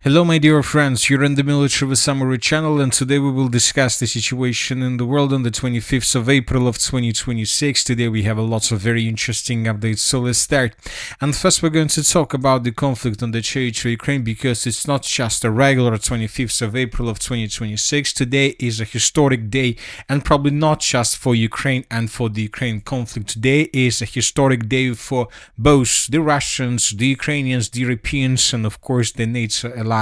Hello, my dear friends. You're in the Military with Summary channel, and today we will discuss the situation in the world on the 25th of April of 2026. Today we have lots of very interesting updates, so let's start. And first, we're going to talk about the conflict on the territory of Ukraine, because it's not just a regular 25th of April of 2026. Today is a historic day, and probably not just for Ukraine and for the Ukraine conflict. Today is a historic day for both the Russians, the Ukrainians, the Europeans, and of course the NATO alliance.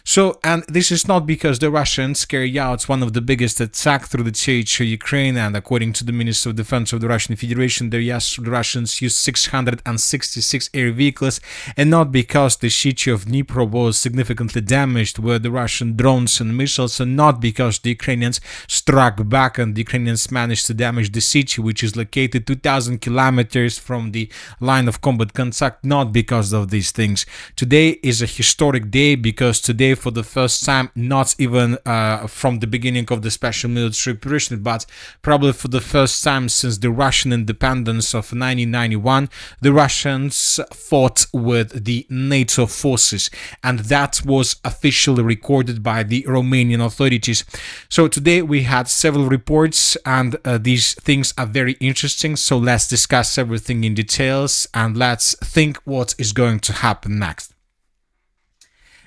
So, and this is not because the Russians carry out one of the biggest attacks through the territory of Ukraine, and according to the Minister of Defense of the Russian Federation, the Russians used 666 air vehicles, and not because the city of Dnipro was significantly damaged with the Russian drones and missiles, and not because the Ukrainians struck back and the Ukrainians managed to damage the city, which is located 2,000 kilometers from the line of combat contact, not because of these things. Today is a historic day, because today, for the first time, not even from the beginning of the special military operation, but probably for the first time since the Russian independence of 1991, the Russians fought with the NATO forces, and that was officially recorded by the Romanian authorities. So today we had several reports, and these things are very interesting, so let's discuss everything in details, and let's think what is going to happen next.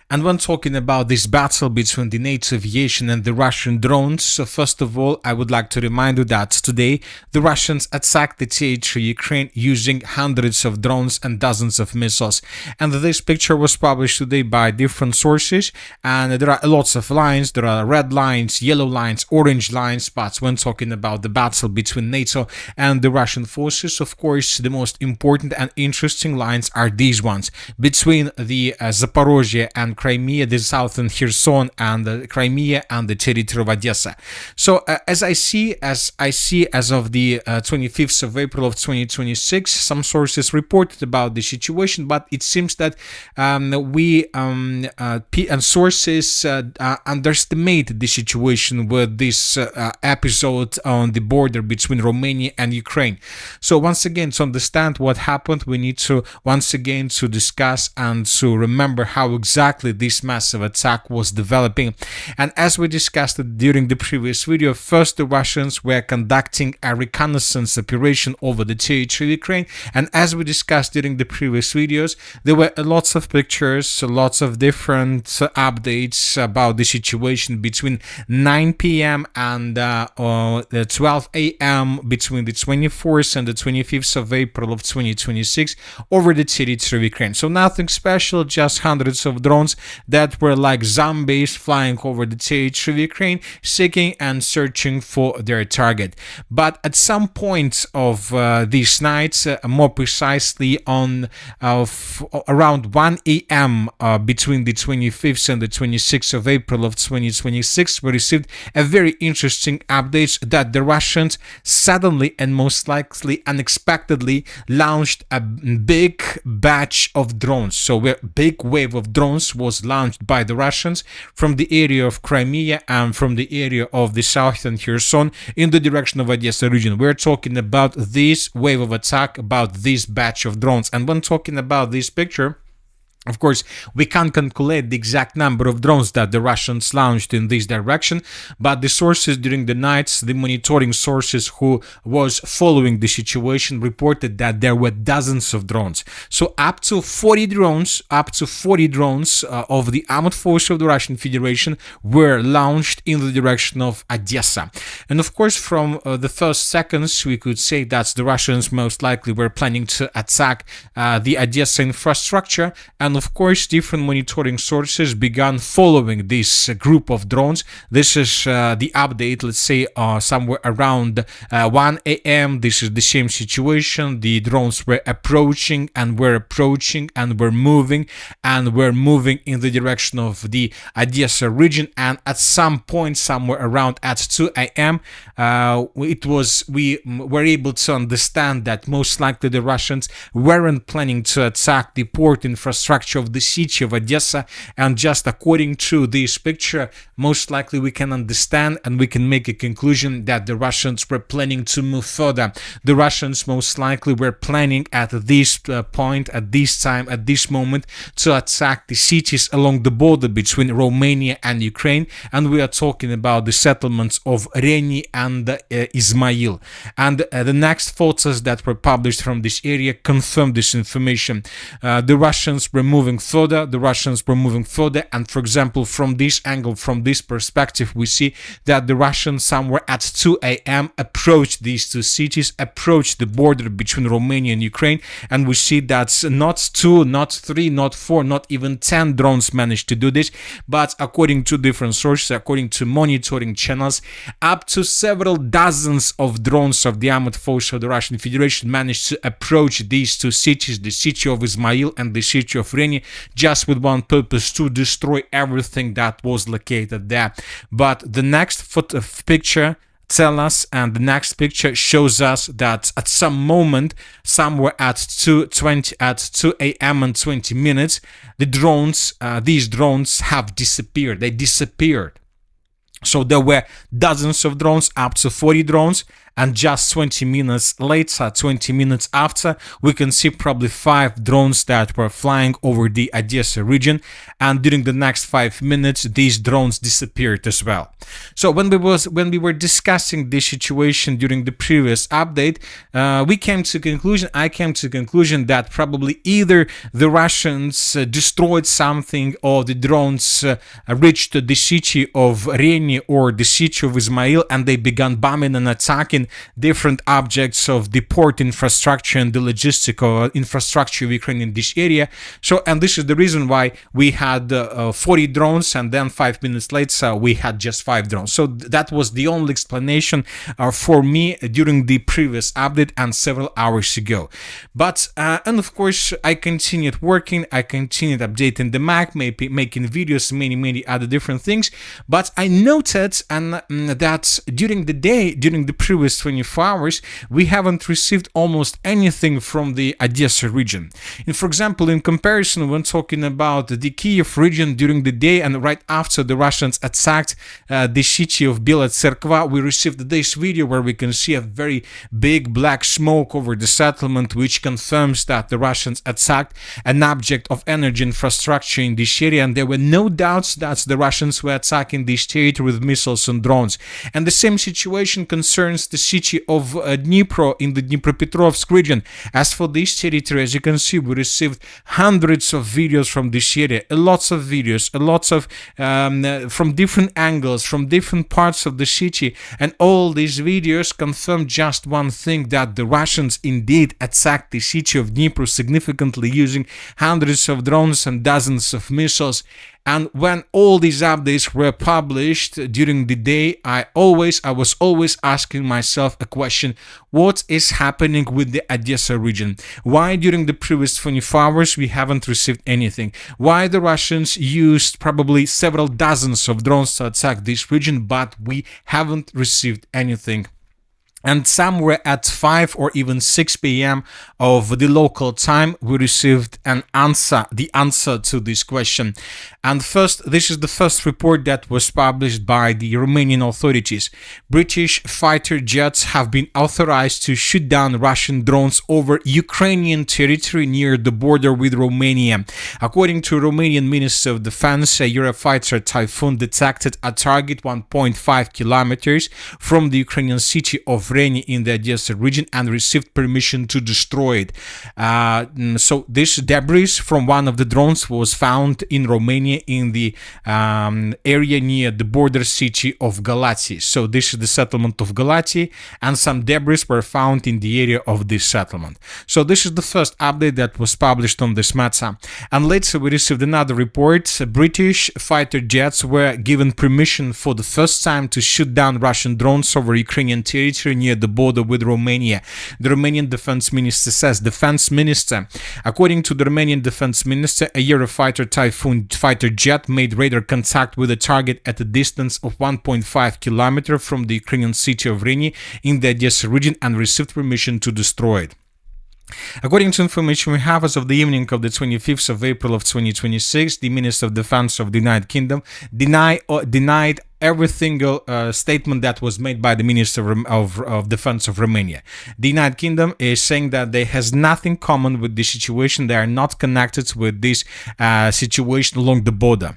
And when talking about this battle between the NATO aviation and the Russian drones, so first of all, I would like to remind you that today the Russians attacked the territory of Ukraine using hundreds of drones and dozens of missiles. And this picture was published today by different sources, and there are lots of lines. There are red lines, yellow lines, orange lines, but when talking about the battle between NATO and the Russian forces, of course, the most important and interesting lines are these ones, between the Zaporozhye and Crimea, the southern Kherson and Crimea, and the territory of Odessa. So as I see as of the 25th of April of 2026, some sources reported about the situation, but it seems that sources underestimate the situation with this episode on the border between Romania and Ukraine. So once again, to understand what happened, we need to once again to discuss and to remember how exactly this massive attack was developing. And as we discussed it during the previous video, first the Russians were conducting a reconnaissance operation over the territory of Ukraine, and as we discussed during the previous videos, there were lots of pictures, lots of different updates about the situation between 9 p.m. and 12 a.m. between the 24th and the 25th of April of 2026 over the territory of Ukraine. So nothing special, just hundreds of drones that were like zombies flying over the territory of Ukraine, seeking and searching for their target. But at some point of these nights, more precisely on around 1 a.m. Between the 25th and the 26th of April of 2026, we received a very interesting update that the Russians suddenly and most likely unexpectedly launched a big batch of drones. So a big wave of drones was launched by the Russians from the area of Crimea and from the area of the southern Kherson in the direction of Odessa region. We're talking about this wave of attack, about this batch of drones. And when talking about this picture, of course, we can't calculate the exact number of drones that the Russians launched in this direction, but the sources during the nights, the monitoring sources who was following the situation, reported that there were dozens of drones. So up to 40 drones of the armed force of the Russian Federation were launched in the direction of Odessa. And of course, from the first seconds, we could say that the Russians most likely were planning to attack the Odessa infrastructure, and of course, different monitoring sources began following this group of drones. This is the update, let's say somewhere around 1 a.m. This is the same situation. The drones were approaching and were moving in the direction of the Odessa region. And at some point, somewhere around at 2 a.m., we were able to understand that most likely the Russians weren't planning to attack the port infrastructure infrastructure of the city of Odessa. And just according to this picture, most likely we can understand and we can make a conclusion that the Russians were planning to move further. The Russians most likely were planning at this point, at this time, at this moment, to attack the cities along the border between Romania and Ukraine. And we are talking about the settlements of Reni and Ismail. And the next photos that were published from this area confirm this information. The Russians were moving further. And for example, from this angle, from this perspective, we see that the Russians somewhere at 2 a.m. approached these two cities, approached the border between Romania and Ukraine, and we see that not 2, not 3, not 4, not even 10 drones managed to do this, but according to different sources, according to monitoring channels, up to several dozens of drones of the armored forces of the Russian Federation managed to approach these two cities, the city of Ismail and the city of Reni, just with one purpose: to destroy everything that was located there. But the next picture tell us, and the next picture shows us that at some moment, somewhere at 2 a.m. and 20 minutes, the drones, these drones have disappeared. They disappeared. So there were dozens of drones, up to 40 drones, and just 20 minutes later, 20 minutes after, we can see probably 5 drones that were flying over the Odessa region, and during the next 5 minutes, these drones disappeared as well. So when we were discussing this situation during the previous update, I came to conclusion that probably either the Russians destroyed something, or the drones reached the city of Reni or the city of Ismail, and they began bombing and attacking different objects of the port infrastructure and the logistical infrastructure of Ukraine in this area. So, and this is the reason why we had 40 drones, and then 5 minutes later we had just 5 drones. So that was the only explanation for me during the previous update and several hours ago. But and of course I continued working, I continued updating the map, maybe making videos, many other different things. But I noted that during the day, during the previous 24 hours, we haven't received almost anything from the Odessa region. And for example, in comparison, when talking about the Kiev region during the day and right after the Russians attacked the city of Bela Tserkva, we received this video where we can see a very big black smoke over the settlement, which confirms that the Russians attacked an object of energy infrastructure in this area, and there were no doubts that the Russians were attacking this territory with missiles and drones. And the same situation concerns the city of Dnipro in the Dnipropetrovsk region. As for this territory, as you can see, we received hundreds of videos from this area, lots of videos, lots of from different angles, from different parts of the city, and all these videos confirm just one thing, that the Russians indeed attacked the city of Dnipro significantly, using hundreds of drones and dozens of missiles. And when all these updates were published during the day, I was always asking myself a question: what is happening with the Odessa region? Why during the previous 24 hours we haven't received anything? Why the Russians used probably several dozens of drones to attack this region, but we haven't received anything? And somewhere at 5 or even 6 p.m. of the local time, we received the answer to this question. And first, this is the first report that was published by the Romanian authorities. British fighter jets have been authorized to shoot down Russian drones over Ukrainian territory near the border with Romania. According to Romanian Minister of Defense, a Eurofighter Typhoon detected a target 1.5 kilometers from the Ukrainian city of Reni in the Odessa region and received permission to destroy it. So this debris from one of the drones was found in Romania in the area near the border city of Galați. So this is the settlement of Galați, and some debris were found in the area of this settlement. So this is the first update that was published on this matter. And later we received another report. British fighter jets were given permission for the first time to shoot down Russian drones over Ukrainian territory near the border with Romania. The Romanian Defense Minister says, according to the Romanian Defense Minister, a Eurofighter Typhoon fighter jet made radar contact with a target at a distance of 1.5 kilometers from the Ukrainian city of Reni in the Odessa region and received permission to destroy it. According to information we have as of the evening of the 25th of April of 2026, the Minister of Defense of the United Kingdom denied every single statement that was made by the Minister of Defense of Romania. The United Kingdom is saying that they has nothing common with this situation. They are not connected with this situation along the border.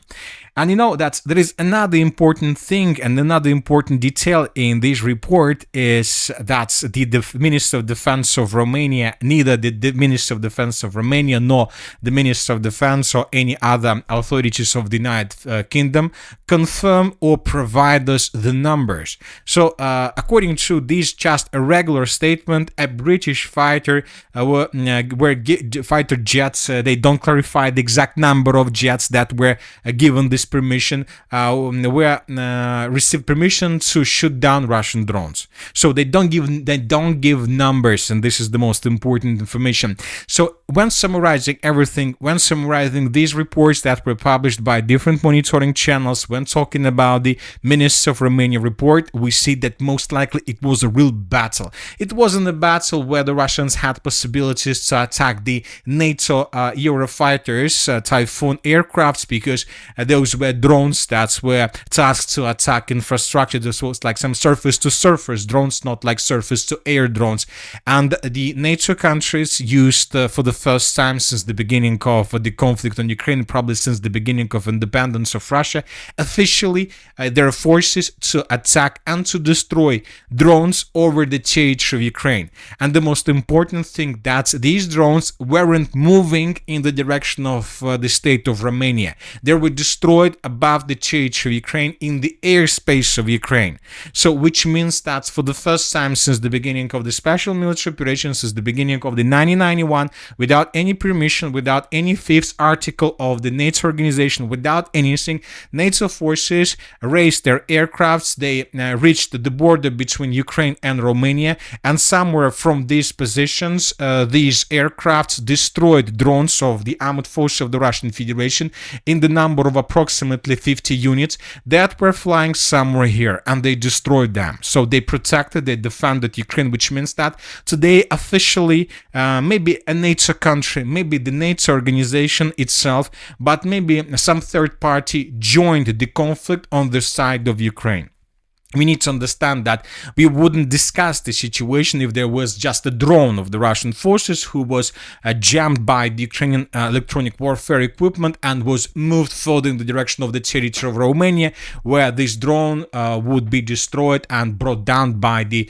And you know that there is another important thing and another important detail in this report is that the Minister of Defense of Romania, neither the Minister of Defense of Romania nor the Minister of Defense or any other authorities of the United Kingdom confirm or provide us the numbers. So according to this just a regular statement, a British fighter fighter jets, they don't clarify the exact number of jets that were given this permission, received permission to shoot down Russian drones. So they don't give numbers, and this is the most important information. So when summarizing everything, when summarizing these reports that were published by different monitoring channels, when talking about the Minister of Romania report, we see that most likely it was a real battle. It wasn't a battle where the Russians had possibilities to attack the NATO Eurofighters, Typhoon aircrafts, because those were drones that were tasked to attack infrastructure. This was like some surface-to-surface drones, not like surface-to-air drones. And the NATO countries used for the first time since the beginning of the conflict on Ukraine, probably since the beginning of independence of Russia, officially their forces to attack and to destroy drones over the territory of Ukraine. And the most important thing, that these drones weren't moving in the direction of the state of Romania. They were destroyed above the territory of Ukraine in the airspace of Ukraine. So which means that for the first time since the beginning of the special military operation, since the beginning of the 1991, without any permission, without any fifth article of the NATO organization, without anything, NATO forces raised their aircrafts. They reached the border between Ukraine and Romania, and somewhere from these positions, these aircrafts destroyed drones of the armed forces of the Russian Federation in the number of approximately 50 units that were flying somewhere here, and they destroyed them. So they protected, they defended Ukraine, which means that today officially maybe a NATO country, maybe the NATO organization itself, but maybe some third party joined the conflict on the side of Ukraine. We need to understand that we wouldn't discuss the situation if there was just a drone of the Russian forces who was jammed by the Ukrainian electronic warfare equipment and was moved further in the direction of the territory of Romania, where this drone would be destroyed and brought down by the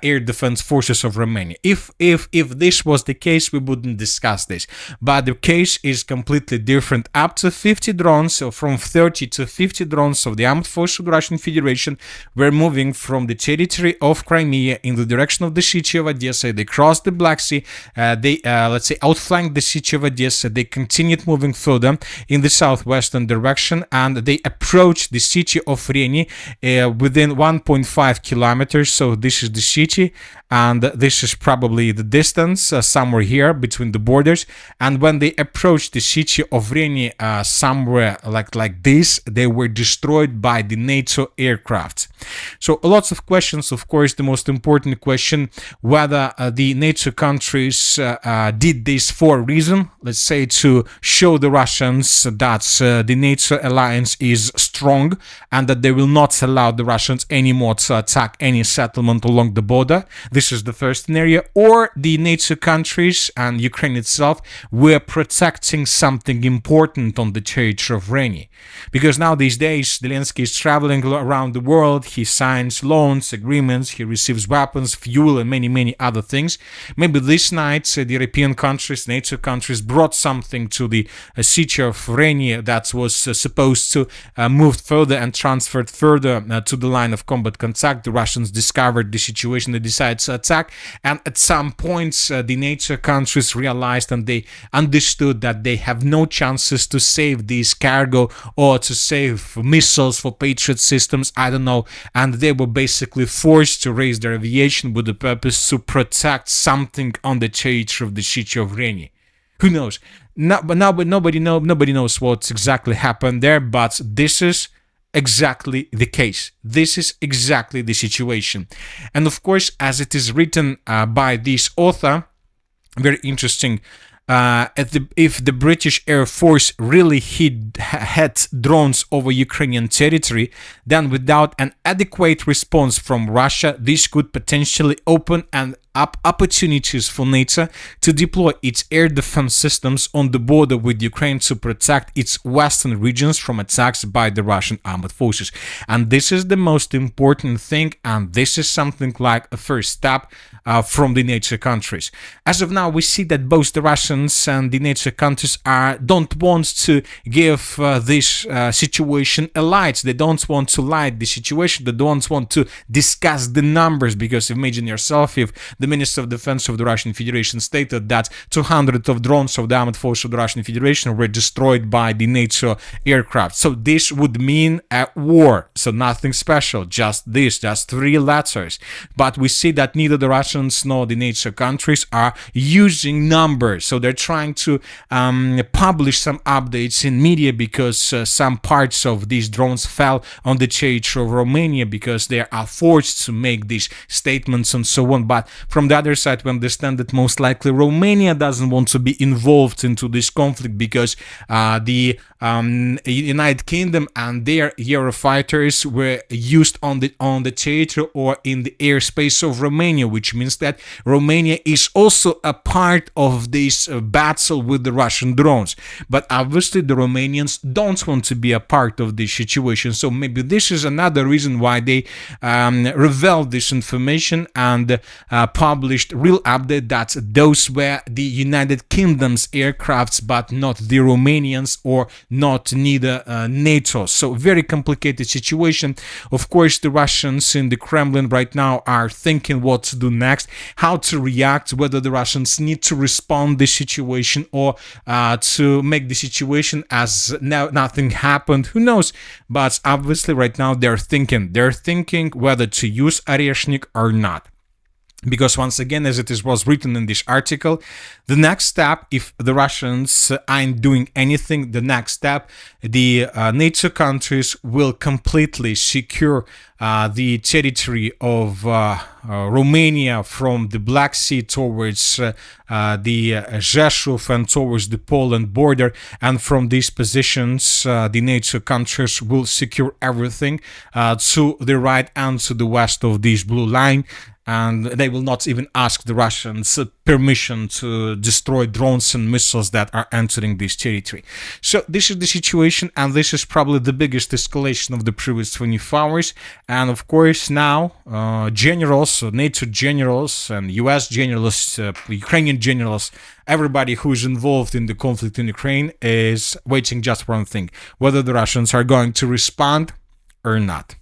air defense forces of Romania. If this was the case, we wouldn't discuss this. But the case is completely different. Up to 50 drones, so from 30 to 50 drones of the armed forces of the Russian Federation were moving from the territory of Crimea in the direction of the city of Odessa. They crossed the Black Sea. They, let's say, outflanked the city of Odessa. They continued moving further in the southwestern direction, and they approached the city of Reni within 1.5 kilometers. So this is the city, and this is probably the distance somewhere here between the borders. And when they approached the city of Reni somewhere like this, they were destroyed by the NATO aircraft. So lots of questions. Of course, the most important question, whether the NATO countries did this for a reason, let's say to show the Russians that the NATO alliance is strong and that they will not allow the Russians anymore to attack any settlement along the border. This is the first scenario. Or the NATO countries and Ukraine itself were protecting something important on the territory of Reni. Because now these days, Zelensky is traveling around the world. He signs loans, agreements, he receives weapons, fuel, and many other things. Maybe this night, the European countries, NATO countries, brought something to the city of Reni that was supposed to move further and transferred further to the line of combat contact. The Russians discovered the situation, they decided to attack, and at some points, the NATO countries realized and they understood that they have no chances to save this cargo or to save missiles for Patriot systems, I don't know, and they were basically forced to raise their aviation with the purpose to protect something on the territory of the city of Reni. Who knows? But nobody knows what exactly happened there, but this is exactly the case. This is exactly the situation. And of course, as it is written by this author, Very interesting. If the British Air Force really had drones over Ukrainian territory, then without an adequate response from Russia, this could potentially open up opportunities for NATO to deploy its air defense systems on the border with Ukraine to protect its western regions from attacks by the Russian armed forces. And this is the most important thing, and this is something like a first step from the NATO countries. As of now, we see that both the Russians and the NATO countries don't want to give this situation a light. They don't want to light the situation. They don't want to discuss the numbers, because imagine yourself if the Minister of Defense of the Russian Federation stated that 200 of drones of the armed forces of the Russian Federation were destroyed by the NATO aircraft. So this would mean a war. So nothing special, just 3 letters. But we see that neither the Russians nor the NATO countries are using numbers. So they're trying to publish some updates in media, because some parts of these drones fell on the territory of Romania, because they are forced to make these statements and so on. But from the other side, we understand that most likely Romania doesn't want to be involved into this conflict, because the United Kingdom and their Eurofighters were used on the territory or in the airspace of Romania, which means that Romania is also a part of this battle with the Russian drones. But obviously the Romanians don't want to be a part of this situation. So maybe this is another reason why they revealed this information and published real update that those were the United Kingdom's aircrafts, but not the Romanians or not neither NATO. So very complicated situation. Of course, the Russians in the Kremlin right now are thinking what to do next, how to react, whether the Russians need to respond this situation or to make the situation as nothing happened. Who knows? But obviously right now they're thinking whether to use Oreshnik or not. Because once again, as was written in this article, the next step, if the Russians aren't doing anything, the next step, the NATO countries will completely secure the territory of Romania from the Black Sea towards the Rzeszów and towards the Poland border. And from these positions, the NATO countries will secure everything to the right and to the west of this blue line. And they will not even ask the Russians permission to destroy drones and missiles that are entering this territory. So this is the situation, and this is probably the biggest escalation of the previous 24 hours. And of course now generals, NATO generals and US generals, Ukrainian generals, everybody who is involved in the conflict in Ukraine is waiting just for one thing, whether the Russians are going to respond or not.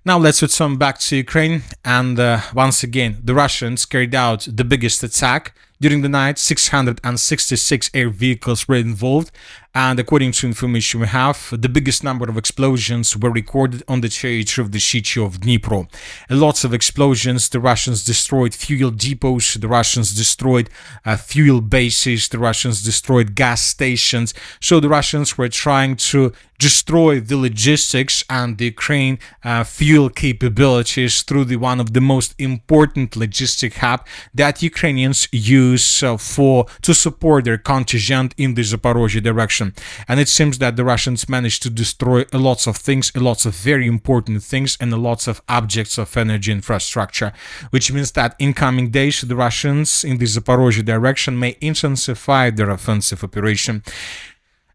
Now let's return back to Ukraine, and once again, the Russians carried out the biggest attack. During the night, 666 air vehicles were involved, and according to information we have, the biggest number of explosions were recorded on the territory of the city of Dnipro. Lots of explosions. The Russians destroyed fuel depots, the Russians destroyed fuel bases, the Russians destroyed gas stations. So the Russians were trying to destroy the logistics and the Ukraine fuel capabilities through one of the most important logistic hub that Ukrainians use to support their contingent in the Zaporozhye direction. And it seems that the Russians managed to destroy lots of things, lots of very important things, and lots of objects of energy infrastructure, which means that in coming days the Russians in the Zaporozhye direction may intensify their offensive operation.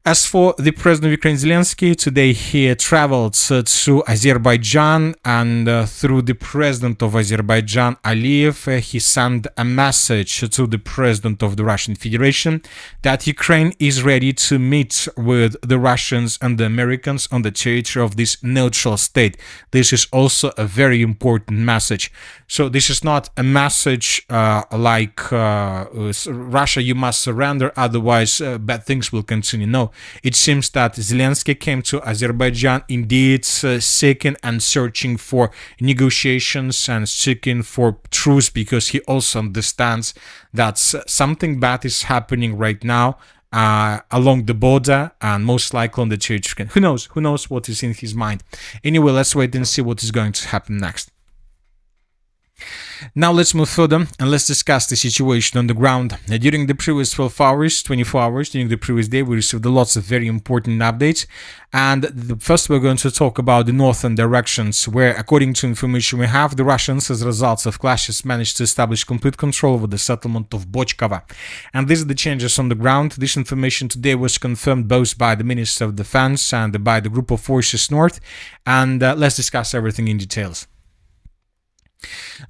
As for the president of Ukraine, Zelensky, today he traveled to Azerbaijan, and through the president of Azerbaijan, Aliyev, he sent a message to the president of the Russian Federation that Ukraine is ready to meet with the Russians and the Americans on the territory of this neutral state. This is also a very important message. So this is not a message like Russia, you must surrender, otherwise bad things will continue. No. It seems that Zelensky came to Azerbaijan indeed seeking and searching for negotiations and seeking for truce, because he also understands that something bad is happening right now along the border and most likely on the territory. Who knows? Who knows what is in his mind? Anyway, let's wait and see what is going to happen next. Now let's move further and let's discuss the situation on the ground. During the previous 12 hours, 24 hours, during the previous day, we received lots of very important updates. And first we're going to talk about the northern directions, where according to information we have, the Russians, as a result of clashes, managed to establish complete control over the settlement of Bochkova. And these are the changes on the ground. This information today was confirmed both by the Minister of Defense and by the Group of Forces North. And let's discuss everything in details.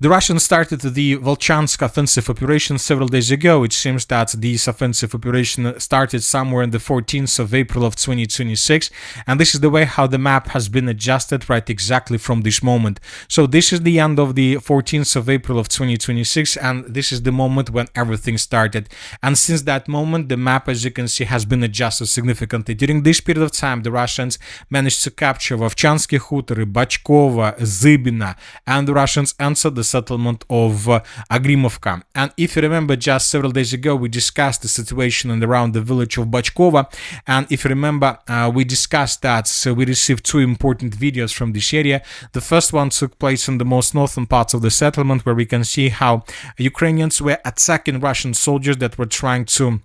The Russians started the Volchansk offensive operation several days ago. It seems that this offensive operation started somewhere on the 14th of April of 2026, and this is the way how the map has been adjusted right exactly from this moment. So this is the end of the 14th of April of 2026, and this is the moment when everything started. And since that moment, the map, as you can see, has been adjusted significantly. During this period of time, the Russians managed to capture Vovchansky Hutory, Bachkova, Zybina, and the Russians answered the settlement of Agrimovka. And if you remember, just several days ago we discussed the situation around the village of Bachkova, and if you remember, we discussed that we received two important videos from this area. The first one took place in the most northern parts of the settlement, where we can see how Ukrainians were attacking Russian soldiers that were trying to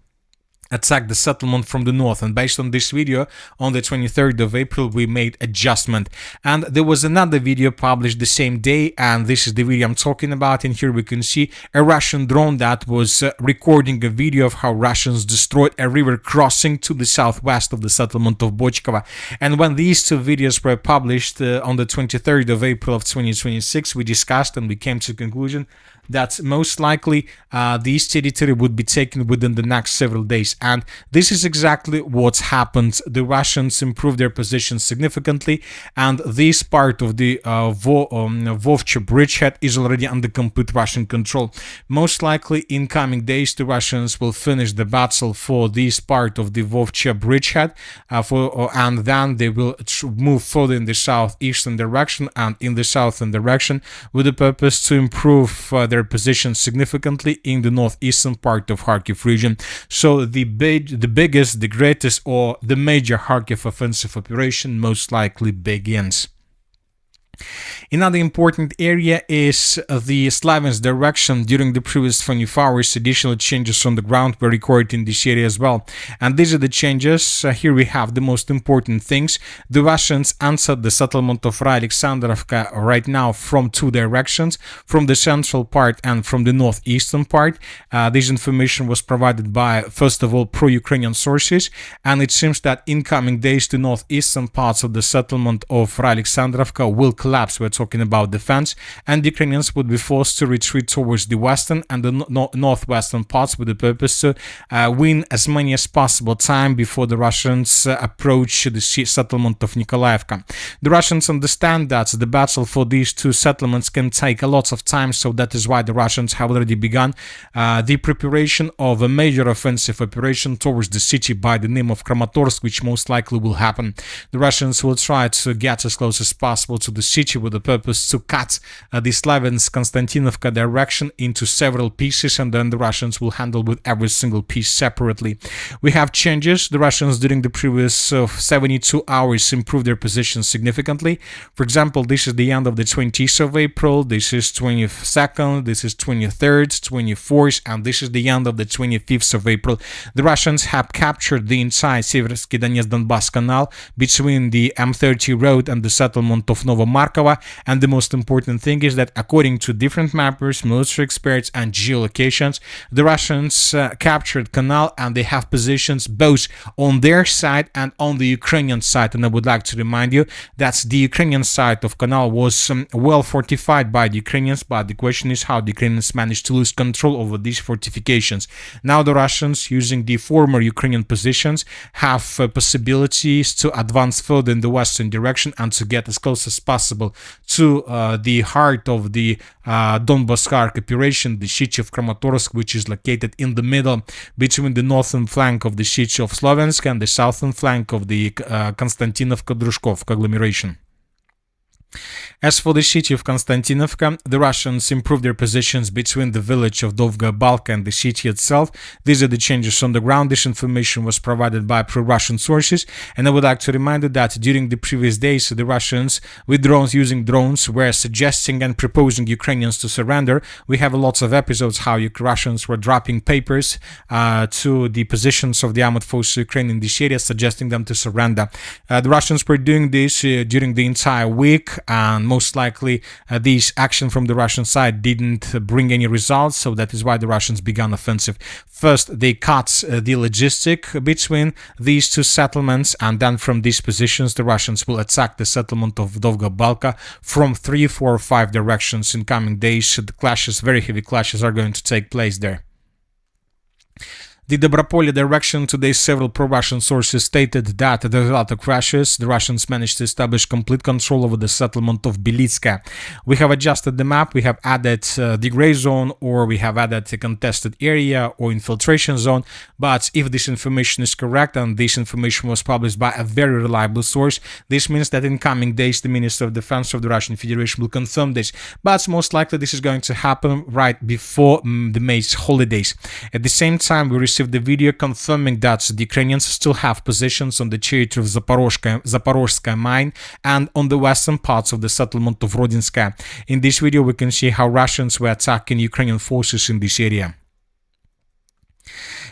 attack the settlement from the north. And based on this video, on the 23rd of April, we made adjustment. And there was another video published the same day, and this is the video I'm talking about. And here we can see a Russian drone that was recording a video of how Russians destroyed a river crossing to the southwest of the settlement of Bochkova. And when these two videos were published on the 23rd of April of 2026, we discussed and we came to the conclusion that most likely this territory would be taken within the next several days. And this is exactly what's happened. The Russians improved their position significantly, and this part of the Vovcha bridgehead is already under complete Russian control. Most likely in coming days, the Russians will finish the battle for this part of the Vovcha bridgehead, and then they will move further in the southeastern direction and in the southern direction, with the purpose to improve their position significantly in the northeastern part of Kharkiv region. So the biggest, the greatest, or the major Kharkiv offensive operation most likely begins. Another important area is the Slaviansk direction. During the previous 24 hours, additional changes on the ground were recorded in this area as well. And these are the changes. Here we have the most important things. The Russians answered the settlement of Alexandrovka right now from two directions, from the central part and from the northeastern part. This information was provided by, first of all, pro-Ukrainian sources, and it seems that in coming days, the northeastern parts of the settlement of Alexandrovka will collapse. We're talking about defense, and the Ukrainians would be forced to retreat towards the western and the northwestern parts, with the purpose to win as many as possible time before the Russians approach the settlement of Nikolaevka. The Russians understand that the battle for these two settlements can take a lot of time, so that is why the Russians have already begun the preparation of a major offensive operation towards the city by the name of Kramatorsk, which most likely will happen. The Russians will try to get as close as possible to the city, with the purpose to cut the Slaviansk-Konstantinovka direction into several pieces, and then the Russians will handle with every single piece separately. We have changes. The Russians during the previous 72 hours improved their position significantly. For example, this is the end of the 20th of April, this is 22nd, this is 23rd, 24th, and this is the end of the 25th of April. The Russians have captured the entire Seversky Donetsk-Donbass canal between the M30 road and the settlement of Novomarkova. And the most important thing is that, according to different mappers, military experts, and geolocations, the Russians captured canal, and they have positions both on their side and on the Ukrainian side. And I would like to remind you that the Ukrainian side of canal was well fortified by the Ukrainians, but the question is how the Ukrainians managed to lose control over these fortifications. Now the Russians, using the former Ukrainian positions, have possibilities to advance further in the western direction and to get as close as possible to the heart of the Donbas Khark operation, the city of Kramatorsk, which is located in the middle between the northern flank of the city of Slovensk and the southern flank of the Konstantinovka-Drushkovka agglomeration. As for the city of Konstantinovka, the Russians improved their positions between the village of Dovga Balka and the city itself. These are the changes on the ground. This information was provided by pro-Russian sources, and I would like to remind you that during the previous days, the Russians, with drones, using drones, were suggesting and proposing Ukrainians to surrender. We have lots of episodes how Russians were dropping papers to the positions of the armed forces of Ukraine in this area, suggesting them to surrender. The Russians were doing this during the entire week, and most likely this action from the Russian side didn't bring any results, so that is why the Russians began offensive. First, they cut the logistic between these two settlements, and then from these positions the Russians will attack the settlement of Dovga Balka from 3, 4, or 5 directions in coming days. The clashes, very heavy clashes, are going to take place there. The Dobropolye direction, today several pro-Russian sources stated that as a result of crashes, the Russians managed to establish complete control over the settlement of Belitska. We have adjusted the map, we have added the gray zone, or we have added a contested area or infiltration zone, but if this information is correct, and this information was published by a very reliable source, this means that in coming days the Minister of Defense of the Russian Federation will confirm this, but most likely this is going to happen right before the May's holidays. At the same time, we received the video confirming that the Ukrainians still have positions on the territory of Zaporozhskaya mine and on the western parts of the settlement of Rodinskaya. In this video, we can see how Russians were attacking Ukrainian forces in this area.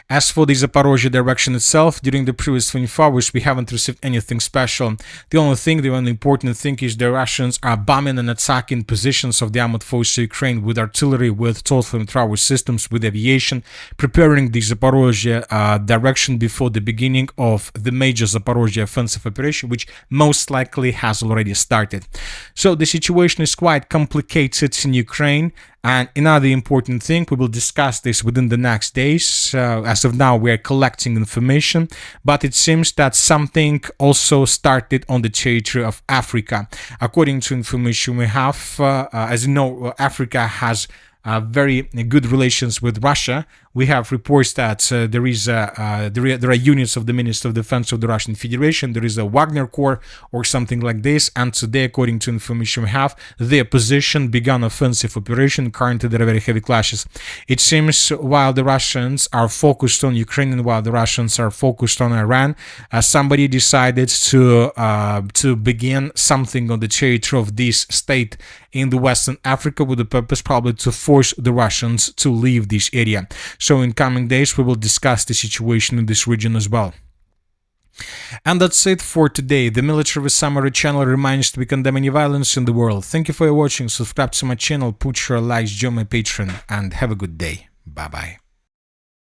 As for the Zaporozhye direction itself, during the previous 24 hours, we haven't received anything special. The only important thing is the Russians are bombing and attacking positions of the armed forces of Ukraine with artillery, with total flamethrower systems, with aviation, preparing the Zaporozhye direction before the beginning of the major Zaporozhye offensive operation, which most likely has already started. So the situation is quite complicated in Ukraine. And another important thing, we will discuss this within the next days. As of now, we are collecting information, but it seems that something also started on the territory of Africa. According to information we have, as you know, Africa has very good relations with Russia. We have reports that there are units of the Ministry of Defense of the Russian Federation. There is a Wagner Corps or something like this. And today, according to information we have, their position began offensive operation. Currently, there are very heavy clashes. It seems while the Russians are focused on Ukraine and while the Russians are focused on Iran, somebody decided to begin something on the territory of this state in the Western Africa with the purpose probably to force the Russians to leave this area. So in coming days, we will discuss the situation in this region as well. And that's it for today. The Military Summary channel reminds you we condemn any violence in the world. Thank you for watching. Subscribe to my channel, put your likes, join my Patreon, and have a good day. Bye-bye.